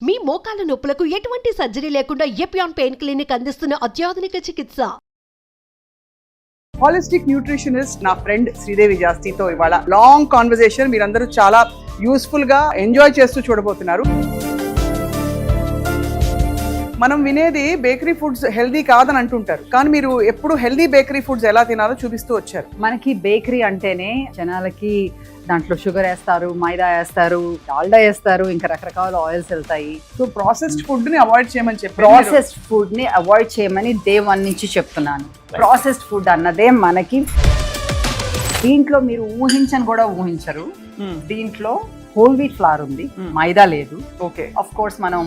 మీ మోకాల నొప్పులకు ఎటువంటి సర్జరీ లేకుండా ఎపియాన్ పెయిన్ క్లినిక్ అందిస్తున్న అత్యాధునిక చికిత్స. హాలిస్టిక్ న్యూట్రిషనిస్ట్ నా ఫ్రెండ్ శ్రీదేవి జాస్తితో ఇవాళ లాంగ్ కాన్వర్సేషన్ మీరందరూ చాలా యూస్ఫుల్ గా ఎంజాయ్ చేస్తూ చూడబోతున్నారు. మనం వినేది బేకరీ ఫుడ్స్ హెల్దీ కాదని అంటుంటారు, కానీ మీరు ఎప్పుడు హెల్దీ బేకరీ ఫుడ్స్ ఎలా తినాలో చూపిస్తూ వచ్చారు. మనకి బేకరీ అంటేనే జనాలకి దాంట్లో షుగర్ వేస్తారు, మైదా వేస్తారు, డాల్డా వేస్తారు, ఇంకా రకరకాల ఆయిల్స్ వెళ్తాయి. సో ప్రాసెస్డ్ ఫుడ్ ని అవాయిడ్ చేయమని చెప్పి ప్రాసెస్డ్ ఫుడ్ ని అవాయిడ్ చేయమని డే 1 నుంచి చెప్తున్నాను. ప్రాసెస్డ్ ఫుడ్ అన్నదే మనకి దీంట్లో మీరు ఊహించని కూడా ఊహించరు. దీంట్లో హోల్ వీట్ ఫ్లవర్ ఉంది, మైదా లేదు. ఓకే, ఆఫ్ కోర్స్ మనం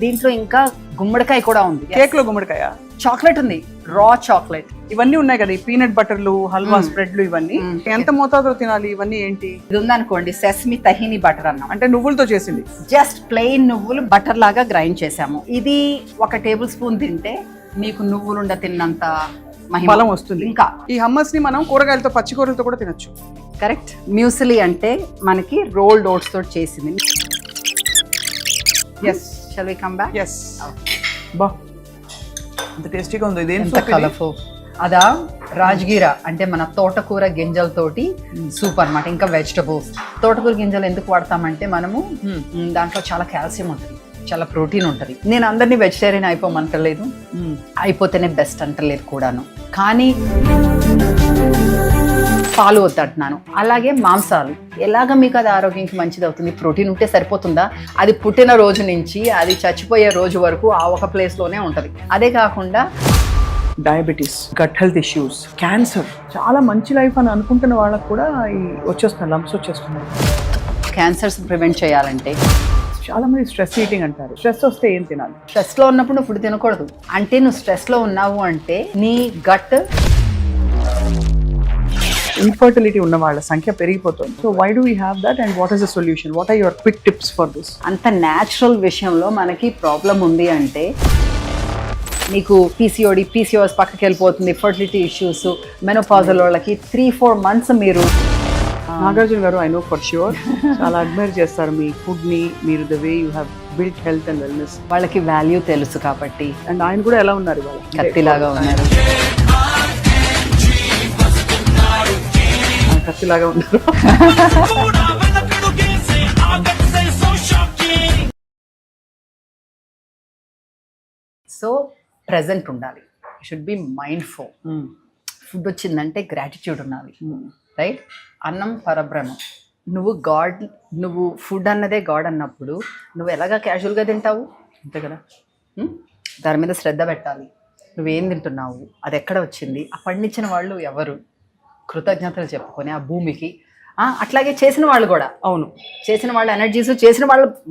దీంట్లో ఇంకా గుమ్మడికాయ కూడా ఉంది. కేక్ లో గుమ్మడికాయ, చాక్లెట్ ఉంది, రా చాక్లెట్, ఇవన్నీ ఉన్నాయి కదా. ఈ పీనట్ బటర్లు, హల్వా స్ప్రెడ్లు, ఇవన్నీ ఎంత మోతాదులో తినాలి? ఇవన్నీ ఏంటి? ఇది ఉందనుకోండి, సెసమి తహీని బటర్ అన్నాం, అంటే నువ్వులతో చేసింది. జస్ట్ ప్లెయిన్ నువ్వులు బటర్ లాగా గ్రైండ్ చేసాము. ఇది 1 టేబుల్ స్పూన్ తింటే మీకు నువ్వులుండ తిన్నంత బలం వస్తుంది. ఇంకా ఈ హమ్మస్ ని మనం కూరగాయలతో, పచ్చి కూరలతో కూడా తినొచ్చు. కరెక్ట్. మ్యూసిలీ అంటే మనకి రోల్డ్ ఓట్స్ తోటి చేసింది. Yes, shall we come back? Yes. బా, ఎంత టేస్టీగా ఉంది. ఇది ఎంత కలర్ఫుల్. అదా రాజ్గిరా అంటే మన తోటకూర గింజలతోటి సూప్ అన్నమాట. ఇంకా వెజిటబుల్స్. తోటకూర గింజలు ఎందుకు వాడతామంటే మనము దాంట్లో చాలా కాల్షియం ఉంటుంది, చాలా ప్రోటీన్ ఉంటుంది. నేను అందరినీ వెజిటేరియన్ అయిపోమంటలేదు, అయిపోతేనే బెస్ట్ అంటలేదు కూడాను. కానీ పాలు వద్దంటున్నాను. అలాగే మాంసాలు ఎలాగ మీకు అది ఆరోగ్యానికి మంచిది అవుతుంది? ప్రోటీన్ ఉంటే సరిపోతుందా? అది పుట్టిన రోజు నుంచి అది చచ్చిపోయే రోజు వరకు ఆ ఒక ప్లేస్లోనే ఉంటుంది. అదే కాకుండా diabetes, gut health issues, cancer, చాలా మంచి లైఫ్ అని అనుకుంటున్న వాళ్ళకు కూడా వచ్చేస్తున్నాయి, లంప్స్ వచ్చేస్తున్నాయి. క్యాన్సర్స్ ప్రివెంట్ చేయాలంటే చాలా మంది స్ట్రెస్ ఈటింగ్ అంటారు. స్ట్రెస్ వస్తే ఏం తినాలి? స్ట్రెస్లో ఉన్నప్పుడు నువ్వు ఫుడ్ తినకూడదు. అంటే నువ్వు స్ట్రెస్లో ఉన్నావు అంటే నీ గట్ ఇన్ఫర్టిలిటీ ఉన్న వాళ్ళ సంఖ్య పెరిగిపోతుంది. So why do we have that and what is the solution? What are your quick tips for this? అంత న్యాచురల్ విషయంలో మనకి ప్రాబ్లం ఉంది అంటే నీకు పీసీఓఎస్ పక్కకి వెళ్ళిపోతుంది, ఫర్టిలిటీ ఇష్యూస్, మెనోపాజల్ వాళ్ళకి 3-4 months మీరు నాగార్జున గారు, ఐ నో ఫర్ ష్యూర్ చాలా అడ్మైర్ చేస్తారు మీ ఫుడ్ ని, మీరు the way you have built health and wellness. వాళ్ళకి వాల్యూ తెలుసు కాబట్టి. అండ్ ఆయన కూడా ఎలా ఉన్నారు ఇవాళ? కత్తిలాగా ఉన్నారు. కత్తిలాగా ఉన్నారు. సో ప్రెజెంట్ ఉండాలి, షుడ్ బి మైండ్ఫుల్. ఫుడ్ వచ్చిందంటే గ్రాటిట్యూడ్ ఉండాలి, రైట్? అన్నం పరబ్రహ్మం. నువ్వు ఫుడ్ అన్నదే గాడ్ అన్నప్పుడు నువ్వు ఎలాగా క్యాజువల్గా తింటావు? అంతే కదా. దాని మీద శ్రద్ధ పెట్టాలి. నువ్వేం తింటున్నావు, అది ఎక్కడ వచ్చింది, ఆ పండించిన వాళ్ళు ఎవరు, కృతజ్ఞతలు చెప్పుకొని ఆ భూమికి. అట్లాగే చేసిన వాళ్ళు కూడా, అవును, చేసిన వాళ్ళ ఎనర్జీస్, చేసిన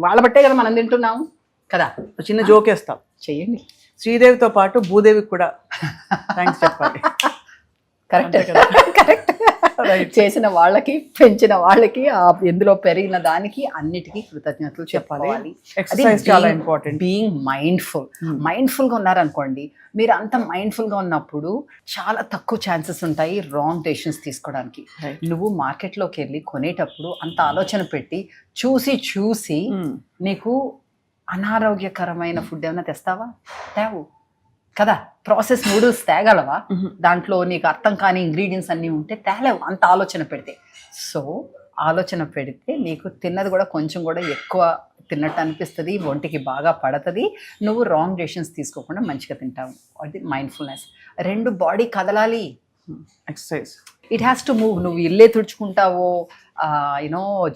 వాళ్ళ బట్టే కదా మనం తింటున్నాము కదా. చిన్న జోక్ వేస్తాం, చెయ్యండి. శ్రీదేవితో పాటు భూదేవికి కూడా థ్యాంక్స్ చెప్పాలి. Correct correct. చేసిన వాళ్ళకి, పెంచిన వాళ్ళకి, ఎందులో పెరిగిన దానికి అన్నిటికీ కృతజ్ఞతలు చెప్పాలి. చాలా ఇంపార్టెంట్. బీయింగ్ మైండ్ఫుల్ గా ఉన్నారనుకోండి, మీరు అంత మైండ్ఫుల్ గా ఉన్నప్పుడు చాలా తక్కువ ఛాన్సెస్ ఉంటాయి రాంగ్ డెసిషన్స్ తీసుకోవడానికి. నువ్వు మార్కెట్లోకి వెళ్ళి కొనేటప్పుడు అంత ఆలోచన పెట్టి చూసి నీకు అనారోగ్యకరమైన ఫుడ్ ఏమైనా తెస్తావా? తేవు కదా. ప్రాసెస్ నూడిల్స్ తేగలవా? దాంట్లో నీకు అర్థం కాని ఇంగ్రీడియంట్స్ అన్నీ ఉంటే తేలేవు, అంత ఆలోచన పెడితే. సో ఆలోచన పెడితే నీకు తిన్నది కూడా కొంచెం కూడా ఎక్కువ తిన్నట్టు అనిపిస్తుంది, ఒంటికి బాగా పడుతుంది, నువ్వు రాంగ్ డెసిషన్స్ తీసుకోకుండా మంచిగా తింటావు. అది మైండ్ఫుల్నెస్. 2 బాడీ కదలాలి, exercise. It has to move. నువ్వు ఇల్లే తుడుచుకుంటావో,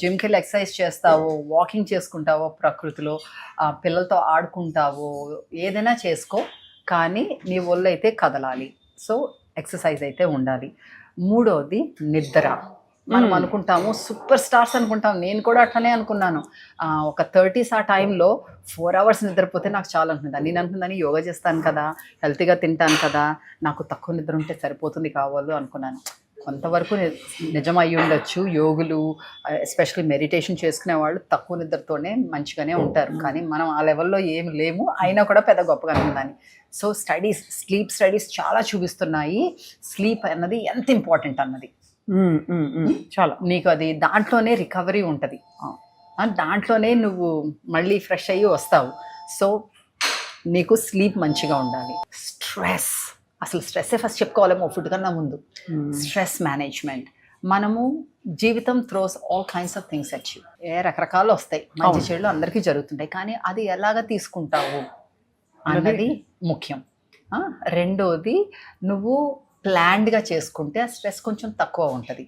జిమ్కి వెళ్ళి ఎక్సర్సైజ్ చేస్తావో, వాకింగ్ చేసుకుంటావో, ప్రకృతిలో పిల్లలతో ఆడుకుంటావో, ఏదైనా చేసుకో, కానీ నీ ఒళ్ళు అయితే కదలాలి. సో ఎక్సర్సైజ్ అయితే ఉండాలి. 3వది నిద్ర. మనం అనుకుంటాము సూపర్ స్టార్స్ అనుకుంటాం, నేను కూడా అట్లనే అనుకున్నాను. ఒక 30s ఆ టైంలో 4 hours నిద్రపోతే నాకు చాలా అనుకుంటాను. నేను అనుకుందని యోగా చేస్తాను కదా, హెల్తీగా తింటాను కదా, నాకు తక్కువ నిద్ర ఉంటే సరిపోతుంది కావాలి అనుకున్నాను. కొంతవరకు నిజం అయ్యి ఉండొచ్చు. యోగులు, ఎస్పెషల్లీ మెడిటేషన్ చేసుకునే వాళ్ళు తక్కువ నిద్రతోనే మంచిగానే ఉంటారు, కానీ మనం ఆ లెవెల్లో ఏమి లేము, అయినా కూడా పెద్ద గొప్పగా ఉందని. సో స్లీప్ స్టడీస్ చాలా చూపిస్తున్నాయి స్లీప్ అన్నది ఎంత ఇంపార్టెంట్ అన్నది. చాలా. నీకు అది దాంట్లోనే రికవరీ ఉంటుంది. దాంట్లోనే నువ్వు మళ్ళీ ఫ్రెష్ అయ్యి వస్తావు. సో నీకు స్లీప్ మంచిగా ఉండాలి. స్ట్రెస్, అసలు స్ట్రెస్సే ఫస్ట్ చెప్పుకోవాలేమో ఫుడ్ కన్నా ముందు. Stress management. మనము జీవితం throws all kinds of things at you. రకరకాలు వస్తాయి, మంచి చెడులు అందరికీ జరుగుతుంటాయి, కానీ అది ఎలాగ తీసుకుంటావు అన్నది ముఖ్యం. రెండోది, నువ్వు ప్లాన్డ్గా చేసుకుంటే ఆ స్ట్రెస్ కొంచెం తక్కువ ఉంటుంది.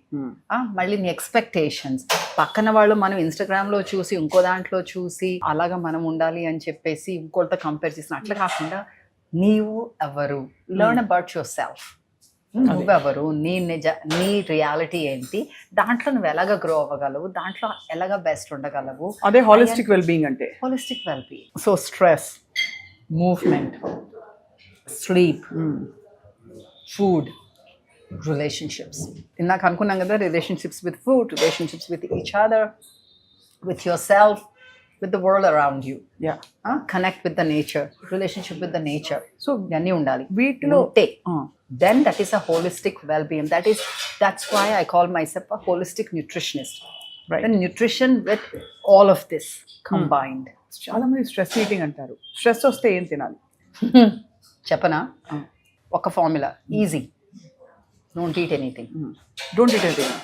మళ్ళీ నీ ఎక్స్పెక్టేషన్స్, పక్కన వాళ్ళు మనం ఇన్స్టాగ్రామ్లో చూసి ఇంకో దాంట్లో చూసి అలాగా మనం ఉండాలి అని చెప్పేసి ఇంకోటితో కంపేర్ చేసిన అట్లా కాకుండా నీవు ఎవరు, లెర్న్ అబౌట్ యువర్ సెల్ఫ్. నువ్వెవరు, నీ రియాలిటీ ఏంటి, దాంట్లో నువ్వు ఎలాగ గ్రో అవ్వగలవు, దాంట్లో ఎలాగ బెస్ట్ ఉండగలవు. అదే హాలిస్టిక్ వెల్బీయింగ్ అంటే. Holistic wellbeing. So stress, movement, sleep, food, relationships. ఇందాక అనుకున్నాం కదా, relationships with food, relationships with each other, with your self, with the world around you. Connect with the nature, relationship with the nature. So ఇవన్నీ ఉండాలి వీటిలో. Then that is a holistic well-being. That's why I call myself a holistic nutritionist. Right. And nutrition with all of this combined. చాలా మంది stress eating అంటారు. Stress వస్తే ఏం తినాలి చెప్పనా? ఒక formula, easy. Don't eat anything. Don't eat anything.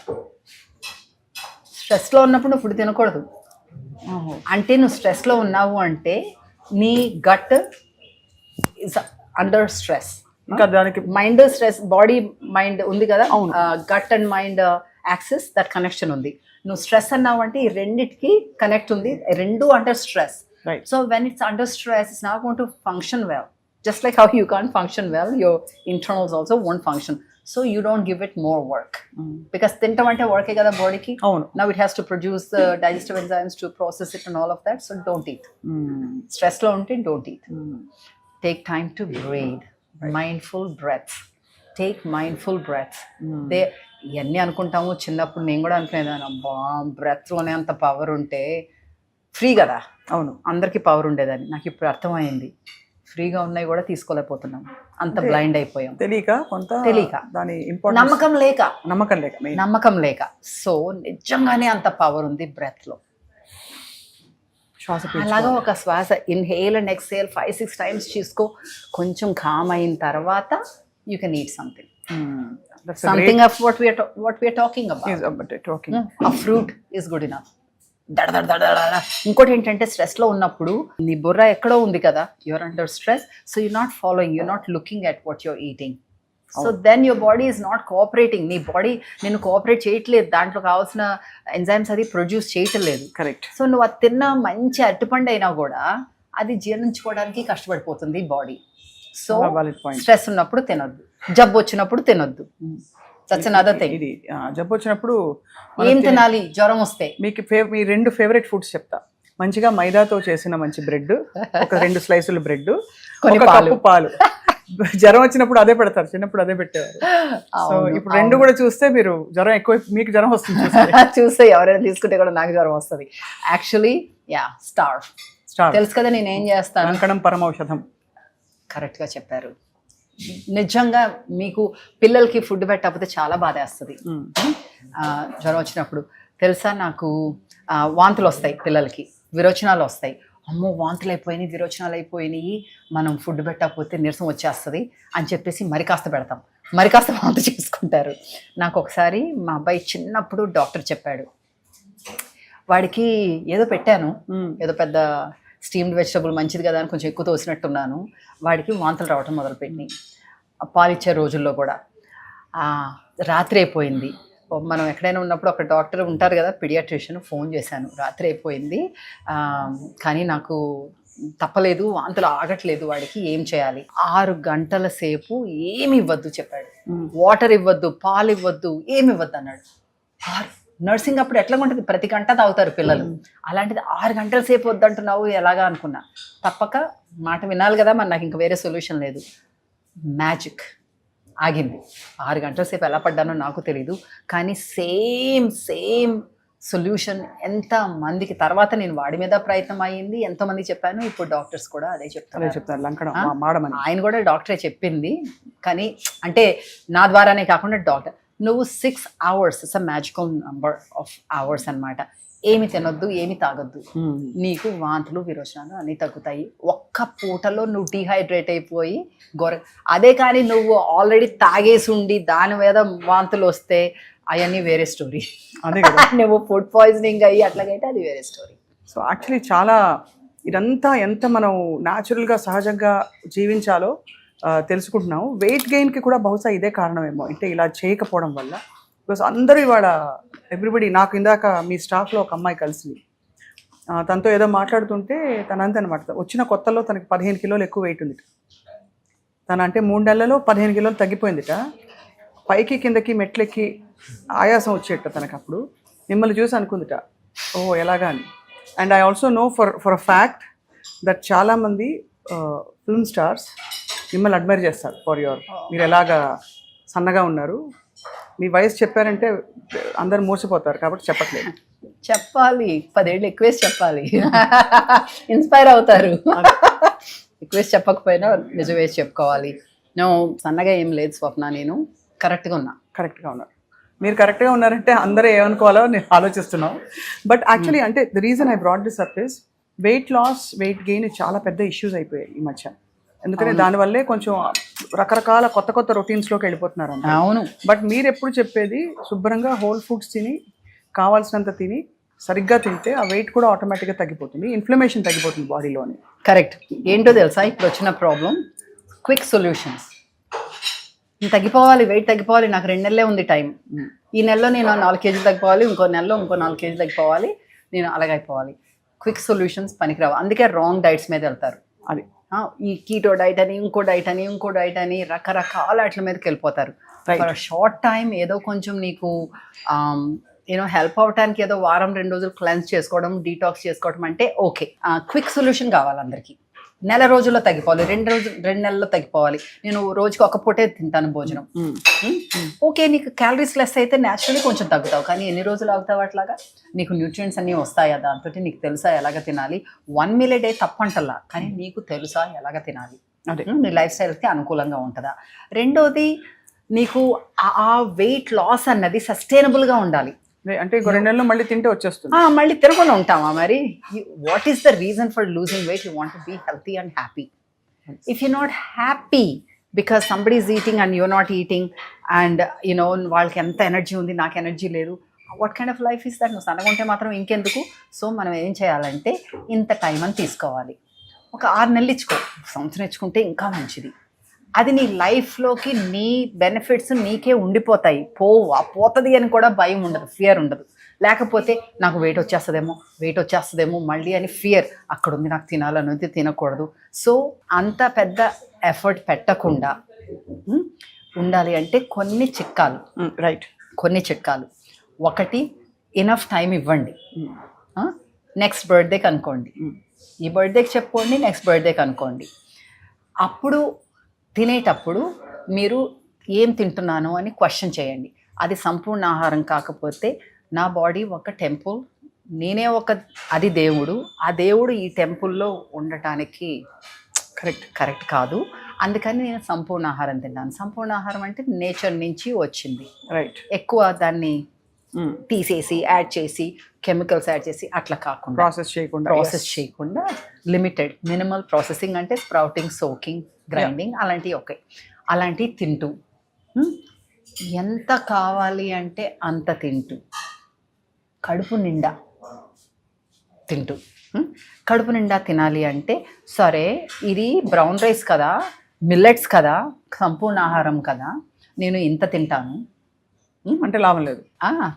స్ట్రెస్లో ఉన్నప్పుడు నువ్వు ఫుడ్ తినకూడదు. అంటే నువ్వు స్ట్రెస్లో ఉన్నావు అంటే నీ గట్ ఇస్ అండర్ స్ట్రెస్. ఇంకా దానికి మైండ్ స్ట్రెస్, బాడీ మైండ్ ఉంది కదా, gut and mind axis, that connection ఉంది. నువ్వు స్ట్రెస్ అన్నావు అంటే ఈ రెండిటికి కనెక్ట్ ఉంది, రెండు under stress. So when it's under stress, it's not going to function well. Just like how you can't function well, your internals also won't function. So you don't give it more work. Because తింటాం అంటే వర్కే కదా బాడీకి. Now it has to produce the digestive enzymes to process it and all of that. So don't eat. Stress లో ఉంటే don't eat. Take time to breathe. Mindful breaths. Take mindful breaths. ఇవన్నీ అనుకుంటాము. చిన్నప్పుడు నేను కూడా అనుకునేదాన్ని, అబ్బా బ్రెత్లోనే అంత పవర్ ఉంటే ఫ్రీ కదా. అవును, అందరికీ పవర్ ఉండేదాన్ని. నాకు ఇప్పుడు అర్థమైంది, ఫ్రీగా ఉన్నాయి కూడా తీసుకోలేకపోతున్నాం, అంత బ్లైండ్ అయిపోయాం. తెలియక దాని నమ్మకం లేక. సో నిజంగానే అంత పవర్ ఉంది బ్రెత్ లో. అలాగా ఒక శ్వాస ఇన్హేల్ అండ్ ఎక్స్హేల్ 5-6 times తీసుకో. కొంచెం కామ్ అయిన తర్వాత you can eat something of what we're talking about. A fruit is good enough. ఇంకోటి ఏంటంటే, స్ట్రెస్లో ఉన్నప్పుడు నీ బుర్ర ఎక్కడో ఉంది కదా, you're under stress. So you not following, you're not looking at what you're eating. So then your body is not cooperating. నీ body నేను కోఆపరేట్ చేయట్లేదు, దాంట్లో కావాల్సిన ఎంజైమ్స్ అది ప్రొడ్యూస్ చేయటం లేదు. కరెక్ట్. సో నువ్వు అది తిన్న మంచి అరటిపండు అయినా కూడా అది జీర్ణించుకోవడానికి కష్టపడిపోతుంది బాడీ. సో స్ట్రెస్ ఉన్నప్పుడు తినొద్దు, జబ్బు వచ్చినప్పుడు తినొద్దు. That's another thing. ఇది జబ్బు వచ్చినప్పుడు ఏం తినాలి? జ్వరం వస్తే మీకు మీ 2 ఫేవరెట్ ఫుడ్స్ చెప్తా. మంచిగా మైదాతో చేసిన మంచి బ్రెడ్, ఒక 2 slices బ్రెడ్, ఒక కప్పు పాలు. జ్వరం వచ్చినప్పుడు అదే పెడతారు, చిన్నప్పుడు అదే పెట్టేవారు. సో ఇప్పుడు 2 కూడా చూస్తే మీరు జ్వరం ఎక్కువ, మీకు జ్వరం వస్తుంది చూస్తే ఎవరైనా తీసుకుంటే కూడా నాకు జ్వరం వస్తుంది. యాక్చువల్లీ స్టార్ తెలుసు కదా నేను ఏం చేస్తాను. అంకణం పరమౌషధం. కరెక్ట్గా చెప్పారు. నిజంగా మీకు పిల్లలకి ఫుడ్ పెట్టకపోతే చాలా బాధ వేస్తుంది. జ్వరం వచ్చినప్పుడు తెలుసా, నాకు వాంతులు వస్తాయి, పిల్లలకి విరోచనాలు వస్తాయి. అమ్మో వాంతులు అయిపోయినాయి, విరోచనాలు అయిపోయినాయి, మనం ఫుడ్ పెట్టకపోతే నీరసం వచ్చేస్తుంది అని చెప్పేసి మరి కాస్త పెడతాం, మరి కాస్త వాంతు చేసుకుంటారు. నాకు ఒకసారి మా అబ్బాయి చిన్నప్పుడు డాక్టర్ చెప్పాడు, వాడికి ఏదో పెట్టాను, ఏదో పెద్ద స్టీమ్డ్ వెజిటబుల్ మంచిది కదా అని కొంచెం ఎక్కువ తోసినట్టున్నాను. వాడికి వాంతులు రావటం మొదలుపెట్టినాయి. పాలిచ్చే రోజుల్లో కూడా. రాత్రి అయిపోయింది, మనం ఎక్కడైనా ఉన్నప్పుడు ఒక డాక్టర్ ఉంటారు కదా, పీడియాట్రిషియన్, ఫోన్ చేశాను. రాత్రి అయిపోయింది, కానీ నాకు తప్పలేదు, వాంతులు ఆగట్లేదు, వాడికి ఏం చేయాలి? 6 గంటల సేపు ఏమి ఇవ్వద్దు చెప్పాడు. వాటర్ ఇవ్వద్దు, పాలు ఇవ్వద్దు, ఏమి ఇవ్వద్దు అన్నాడు. నర్సింగ్ అప్పుడు ఎట్లా ఉంటుంది, ప్రతి గంట తాగుతారు పిల్లలు, అలాంటిది 6 గంటల సేపు వద్దంటున్నావు ఎలాగా అనుకున్నా. తప్పక మాట వినాలి కదా, మరి నాకు ఇంకా వేరే సొల్యూషన్ లేదు. మ్యాజిక్ ఆగింది. 6 గంటల సేపు ఎలా పడ్డానో నాకు తెలీదు, కానీ సేమ్ సొల్యూషన్ ఎంత మందికి తర్వాత నేను వాడి మీద ప్రయత్నం అయ్యింది, ఎంతోమంది చెప్పాను. ఇప్పుడు డాక్టర్స్ కూడా అదే చెప్తారు. ఆయన కూడా డాక్టరే చెప్పింది, కానీ అంటే నా ద్వారానే కాకుండా డాక్టర్. నువ్వు 6 hours, it's a magical number of hours అనమాట. ఏమి తినొద్దు, ఏమి తాగొద్దు, నీకు వాంతులు విరోచనాలు అన్నీ తగ్గుతాయి. ఒక్క పూటలో నువ్వు డీహైడ్రేట్ అయిపోయి అదే కానీ నువ్వు ఆల్రెడీ తాగేసి ఉండి దాని మీద వాంతులు వస్తే అవన్నీ వేరే స్టోరీ. అదే కదా. నువ్వు ఫుడ్ పాయిజనింగ్ అయ్యి అట్లాగైతే అది వేరే స్టోరీ. సో యాక్చువల్లీ చాలా ఇదంతా ఎంత మనం న్యాచురల్గా సహజంగా జీవించాలో తెలుసుకుంటున్నాము. వెయిట్ గెయిన్కి కూడా బహుశా ఇదే కారణమేమో, అంటే ఇలా చేయకపోవడం వల్ల. బికాస్ అందరూ ఇవాళ ఎవ్రీబడి, నాకు ఇందాక మీ స్టాఫ్లో ఒక అమ్మాయి కలిసింది, తనతో ఏదో మాట్లాడుతుంటే తనంతే అనమాట, వచ్చిన కొత్తలో తనకి 15 కిలోలు ఎక్కువ వెయిట్ ఉంది. తన అంటే 3 నెలలలో 15 కిలోలు తగ్గిపోయిందిట. పైకి కిందకి మెట్లెక్కి ఆయాసం వచ్చేట తనకు. అప్పుడు మిమ్మల్ని చూసి అనుకుందిట, ఓ ఎలాగా అని. And I also know for a fact that చాలామంది ఫిల్మ్ స్టార్స్ మిమ్మల్ని అడ్మైర్ చేస్తారు ఫర్ యువర్, మీరు ఎలాగా సన్నగా ఉన్నారు. మీ వయసు చెప్పారంటే అందరు మోసపోతారు, కాబట్టి చెప్పట్లేదు. చెప్పాలి, 10 ఏళ్ళు ఎక్కువేసి చెప్పాలి, ఇన్స్పైర్ అవుతారు. ఎక్కువేసి చెప్పకపోయినా నిజం వేసి చెప్పుకోవాలి. నేను సన్నగా ఏం లేదు స్వప్న, నేను కరెక్ట్గా ఉన్నారు. మీరు కరెక్ట్గా ఉన్నారంటే అందరూ ఏమనుకోవాలో నేను ఆలోచిస్తున్నాం. బట్ యాక్చువల్లీ అంటే the reason I brought this up is weight loss, weight gain చాలా పెద్ద ఇష్యూస్ అయిపోయాయి ఈ మధ్య. ఎందుకంటే దానివల్లే కొంచెం రకరకాల కొత్త రొటీన్స్లోకి వెళ్ళిపోతున్నారు. అవును. బట్ మీరు ఎప్పుడు చెప్పేది శుభ్రంగా హోల్ ఫుడ్స్ తిని, కావాల్సినంత తిని, సరిగ్గా తింటే ఆ వెయిట్ కూడా ఆటోమేటిక్గా తగ్గిపోతుంది, ఇన్ఫ్లమేషన్ తగ్గిపోతుంది బాడీలోని. కరెక్ట్. ఏంటో తెలుసా ఇప్పుడు వచ్చిన ప్రాబ్లం? Quick solutions. తగ్గిపోవాలి, వెయిట్ తగ్గిపోవాలి, నాకు 2 నెలలే ఉంది టైం. ఈ నెలలో నేను 4 కేజీలు తగ్గిపోవాలి, ఇంకో నెలలో ఇంకో 4 కేజీలు తగ్గిపోవాలి, నేను అలాగైపోవాలి. క్విక్ సొల్యూషన్స్ పనికిరావు. అందుకే రాంగ్ డైట్స్ మీద వెళ్తారు. అది ఈ కీటో డైట్ అని, ఇంకో డైట్ అని రకరకాల వాటి మీదకి వెళ్ళిపోతారు. ఫర్ షార్ట్ టైం ఏదో కొంచెం నీకు హెల్ప్ అవడానికి ఏదో వారం 2 రోజులు క్లెన్స్ చేసుకోవడం, డీటాక్స్ చేసుకోవడం అంటే ఓకే. క్విక్ సొల్యూషన్ కావాలి అందరికీ. నెల రోజుల్లో తగ్గిపోవాలి, 2 నెలల్లో తగ్గిపోవాలి. నేను రోజుకి ఒక పూటే తింటాను భోజనం. ఓకే, నీకు క్యాలరీస్ లెస్ అయితే న్యాచురల్లీ కొంచెం తగ్గుతావు, కానీ ఎన్ని రోజులు అవుతావు అట్లాగా? నీకు న్యూట్రియంట్స్ అన్నీ వస్తాయా దాంతో? నీకు తెలుసా ఎలాగ తినాలి? 1 మీల్ ఏ డే తప్పంటల్లా, కానీ నీకు తెలుసా ఎలాగ తినాలి? అదే నీ లైఫ్ స్టైల్కి అనుకూలంగా ఉంటుందా? రెండోది, నీకు ఆ వెయిట్ లాస్ అన్నది సస్టైనబుల్గా ఉండాలి. అంటే 2 నెలల్లో మళ్ళీ తింటే వచ్చేస్తుంది. మళ్ళీ తినకుండా ఉంటామా మరి? What is the reason for losing weight? You want to be healthy and happy. If you not happy because somebody is eating and you're not eating and వాళ్ళకి ఎంత ఎనర్జీ ఉంది, నాకు ఎనర్జీ లేదు, what kind of life is that? నువ్వు సన్నగుంటే మాత్రం ఇంకెందుకు? So మనం ఏం చేయాలంటే ఇంత టైం అని తీసుకోవాలి. ఒక 6 నెలలు ఇచ్చుకో, సంవత్సరం ఇచ్చుకుంటే ఇంకా మంచిది. అది నీ లైఫ్లోకి నీ బెనిఫిట్స్ నీకే ఉండిపోతాయి. పోతుంది అని కూడా భయం ఉండదు, ఫియర్ ఉండదు. లేకపోతే నాకు వెయిట్ వచ్చేస్తుందేమో మళ్ళీ అని ఫియర్ అక్కడ ఉంది, నాకు తినాలనేది తినకూడదు. సో అంత పెద్ద ఎఫర్ట్ పెట్టకుండా ఉండాలి అంటే కొన్ని చిట్కాలు. రైట్. కొన్ని చిట్కాలు. ఒకటి, ఇనఫ్ టైం ఇవ్వండి. నెక్స్ట్ బర్త్డేకి అనుకోండి, ఈ బర్త్డేకి చెప్పుకోండి, నెక్స్ట్ బర్త్డేకి అనుకోండి. అప్పుడు తినేటప్పుడు మీరు ఏం తింటున్నాను అని క్వశ్చన్ చేయండి. అది సంపూర్ణ ఆహారం కాకపోతే, నా బాడీ ఒక టెంపుల్, నేనే అది దేవుడు, ఆ దేవుడు ఈ టెంపుల్లో ఉండటానికి కరెక్ట్ కాదు, అందుకని నేను సంపూర్ణ ఆహారం తిన్నాను. సంపూర్ణ ఆహారం అంటే నేచర్ నుంచి వచ్చింది. రైట్. ఎక్కువ దాన్ని తీసేసి యాడ్ చేసి కెమికల్స్ యాడ్ చేసి అట్లా కాకుండా, ప్రాసెస్ చేయకుండా లిమిటెడ్ మినిమల్ ప్రాసెసింగ్, అంటే స్ప్రౌటింగ్, సోకింగ్, గ్రైండింగ్, అలాంటివి ఓకే. అలాంటివి తింటూ, ఎంత కావాలి అంటే అంత తింటూ, కడుపు నిండా తినాలి అంటే, సరే ఇది బ్రౌన్ రైస్ కదా, మిల్లెట్స్ కదా, సంపూర్ణ ఆహారం కదా, నేను ఇంత తింటాను అంటే లాభం లేదు.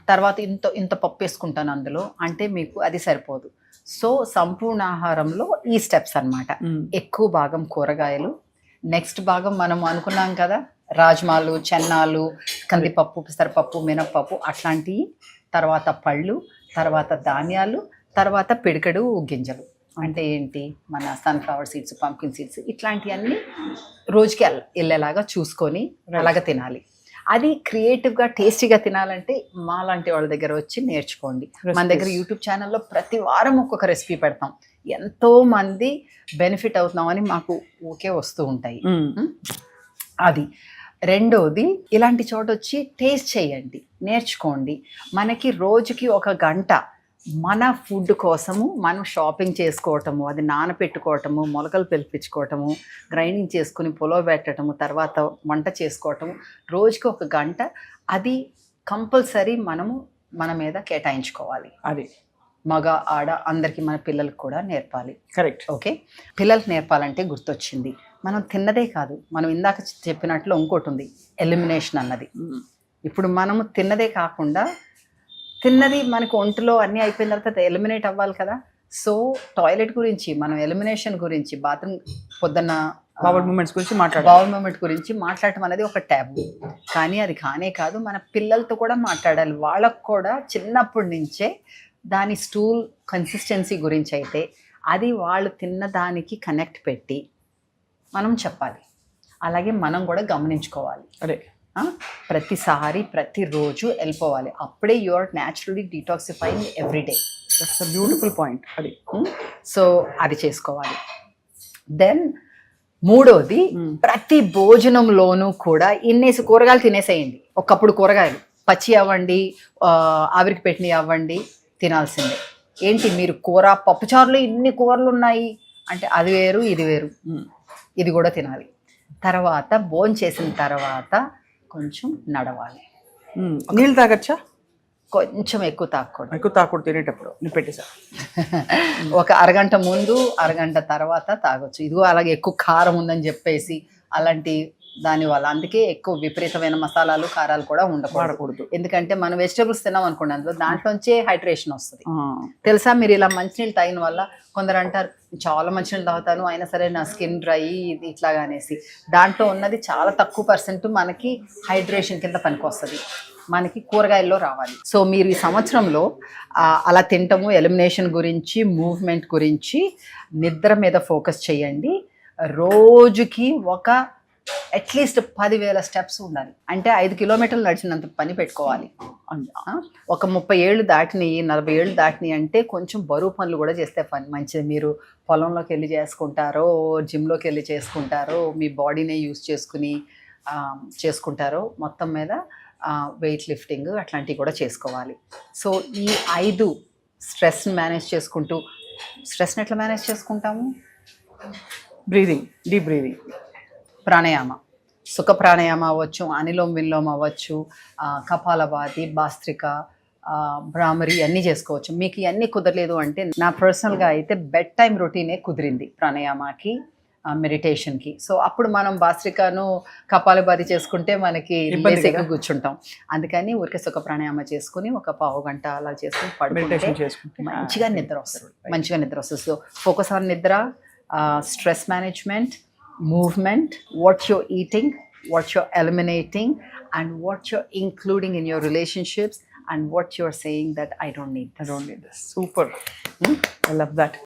తర్వాత ఇంత పప్పు వేసుకుంటాను అందులో అంటే మీకు అది సరిపోదు. సో సంపూర్ణ ఆహారంలో ఈ స్టెప్స్ అన్నమాట. ఎక్కువ భాగం కూరగాయలు, నెక్స్ట్ భాగం మనం అనుకున్నాం కదా రాజ్మాలు, చెన్నాలు, కందిపప్పు, పెసరపప్పు, మినప్పప్పు అట్లాంటివి, తర్వాత పళ్ళు, తర్వాత ధాన్యాలు, తర్వాత పిడికెడు గింజలు. అంటే ఏంటి, మన సన్ఫ్లవర్ సీడ్స్, పంకిన్ సీడ్స్, ఇట్లాంటివన్నీ రోజుకి వెళ్ళేలాగా చూసుకొని అలాగ తినాలి. అది క్రియేటివ్గా టేస్టీగా తినాలంటే మాలాంటి వాళ్ళ దగ్గర వచ్చి నేర్చుకోండి. మన దగ్గర యూట్యూబ్ ఛానల్లో ప్రతి వారం ఒక్కొక్క రెసిపీ పెడతాం, ఎంతో మంది బెనిఫిట్ అవుతున్నామని మాకు ఓకే వస్తూ ఉంటాయి. అది రెండోది, ఇలాంటి చోట వచ్చి టేస్ట్ చేయండి, నేర్చుకోండి. మనకి రోజుకి 1 గంట మన ఫుడ్ కోసము మనం షాపింగ్ చేసుకోవటము, అది నానపెట్టుకోవటము, మొలకలు పిలిపించుకోవటము, గ్రైండింగ్ చేసుకుని పులవ పెట్టడము, తర్వాత వంట చేసుకోవటము, రోజుకి 1 గంట అది కంపల్సరీ మనము మన మీద కేటాయించుకోవాలి. అది మగ ఆడ అందరికీ మన పిల్లలకు కూడా నేర్పాలి. కరెక్ట్. ఓకే, పిల్లలకు నేర్పాలంటే గుర్తొచ్చింది, మనం తిన్నదే కాదు, మనం ఇందాక చెప్పినట్లు ఇంకోటి ఉంది, ఎలిమినేషన్ అన్నది. ఇప్పుడు మనము తిన్నదే కాకుండా తిన్నది మనకు ఒంటిలో అన్నీ అయిపోయిన తర్వాత ఎలిమినేట్ అవ్వాలి కదా. సో టాయిలెట్ గురించి, మనం ఎలిమినేషన్ గురించి, బాత్రూమ్ పొద్దున్న బౌల్ మూమెంట్స్ గురించి బౌల్ మూమెంట్ గురించి మాట్లాడటం అనేది ఒక ట్యాబు. కానీ అది కానే కాదు, మన పిల్లలతో కూడా మాట్లాడాలి. వాళ్ళకు కూడా చిన్నప్పటి నుంచే దాని స్టూల్ కన్సిస్టెన్సీ గురించి అయితే అది వాళ్ళు తిన్న దానికి కనెక్ట్ పెట్టి మనం చెప్పాలి. అలాగే మనం కూడా గమనించుకోవాలి. అదే ప్రతిసారి ప్రతిరోజు వెళ్ళిపోవాలి. అప్పుడే you are naturally detoxifying everyday. That's a beautiful point. అది సో అది చేసుకోవాలి. దెన్ మూడోది, ప్రతి భోజనంలోనూ కూడా ఇన్నేసి కూరగాయలు తినేసేయండి. ఒకప్పుడు కూరగాయలు పచ్చి అవ్వండి, ఆవిరికి పెట్టినవి అవ్వండి, తినాల్సిందే. ఏంటి మీరు కూర పప్పుచారులో ఇన్ని కూరలు ఉన్నాయి అంటే అది వేరు ఇది వేరు, ఇది కూడా తినాలి. తర్వాత భోజనం చేసిన తర్వాత కొంచెం నడవాలి. నీళ్ళు తాగచ్చా? కొంచెం ఎక్కువ తాగకూడదు. ఎక్కువ తాగకూడదు తినేటప్పుడు. నేను పెట్టేసా. ఒక అరగంట ముందు అరగంట తర్వాత తాగొచ్చు. ఇదిగో అలాగే ఎక్కువ కారం ఉందని చెప్పేసి అలాంటి దానివల్ల, అందుకే ఎక్కువ విపరీతమైన మసాలాలు కారాలు కూడా ఉండకూడదు. ఎందుకంటే మనం వెజిటేబుల్స్ తిన్నాం అనుకోండి, అందులో దాంట్లోంచే హైడ్రేషన్ వస్తుంది. తెలుసా, మీరు ఇలా మంచినీళ్ళు తాగిన వల్ల కొందరు అంటారు చాలా మంచినీళ్ళు తాగుతాను అయినా సరే నా స్కిన్ డ్రై ఇట్లాగా అనేసి. దాంట్లో ఉన్నది చాలా తక్కువ % మనకి హైడ్రేషన్ కింద పనికొస్తుంది, మనకి కూరగాయల్లో రావాలి. సో మీరు ఈ సంవత్సరంలో అలా తింటము, ఎలిమినేషన్ గురించి, మూవ్మెంట్ గురించి, నిద్ర మీద ఫోకస్ చేయండి. రోజుకి అట్లీస్ట్ 10,000 స్టెప్స్ ఉండాలి. అంటే 5 కిలోమీటర్లు నడిచినంత పని పెట్టుకోవాలి. ఒక 30 ఏళ్ళు దాటినాయి, 40 ఏళ్ళు దాటినాయి అంటే కొంచెం బరువు పనులు కూడా చేస్తే మంచిది. మీరు పొలంలోకి వెళ్ళి చేసుకుంటారో, జిమ్లోకి వెళ్ళి చేసుకుంటారో, మీ బాడీనే యూజ్ చేసుకుంటారో, మొత్తం మీద వెయిట్ లిఫ్టింగ్ అట్లాంటివి కూడా చేసుకోవాలి. సో ఈ 5 స్ట్రెస్ని మేనేజ్ చేసుకుంటూ, స్ట్రెస్ని ఎట్లా మేనేజ్ చేసుకుంటాము? బ్రీదింగ్, డీప్ బ్రీదింగ్, ప్రాణాయామ, సుఖ ప్రాణాయామ అవ్వచ్చు, అనిలోమ్ విలోమ్ అవ్వచ్చు, కపాలభాతి, భాస్త్రిక, భ్రామరి అన్నీ చేసుకోవచ్చు. మీకు ఇవన్నీ కుదరలేదు అంటే నా పర్సనల్గా అయితే బెడ్ టైం రొటీనే కుదిరింది ప్రాణాయామకి, మెడిటేషన్కి. సో అప్పుడు మనం భాస్త్రికను కపాలభాతి చేసుకుంటే మనకి ఎక్కువ కూర్చుంటాం. అందుకని ఊరికే సుఖ ప్రాణాయామ చేసుకుని ఒక పావు గంట అలా చేసుకుని పడుకుంటే మంచిగా నిద్ర వస్తుంది. సో ఫోకస్ ఆన్ నిద్ర, stress management, movement, what you're eating, what you're eliminating, and what you're including in your relationships, and what you're saying that I don't need this. Super. I love that.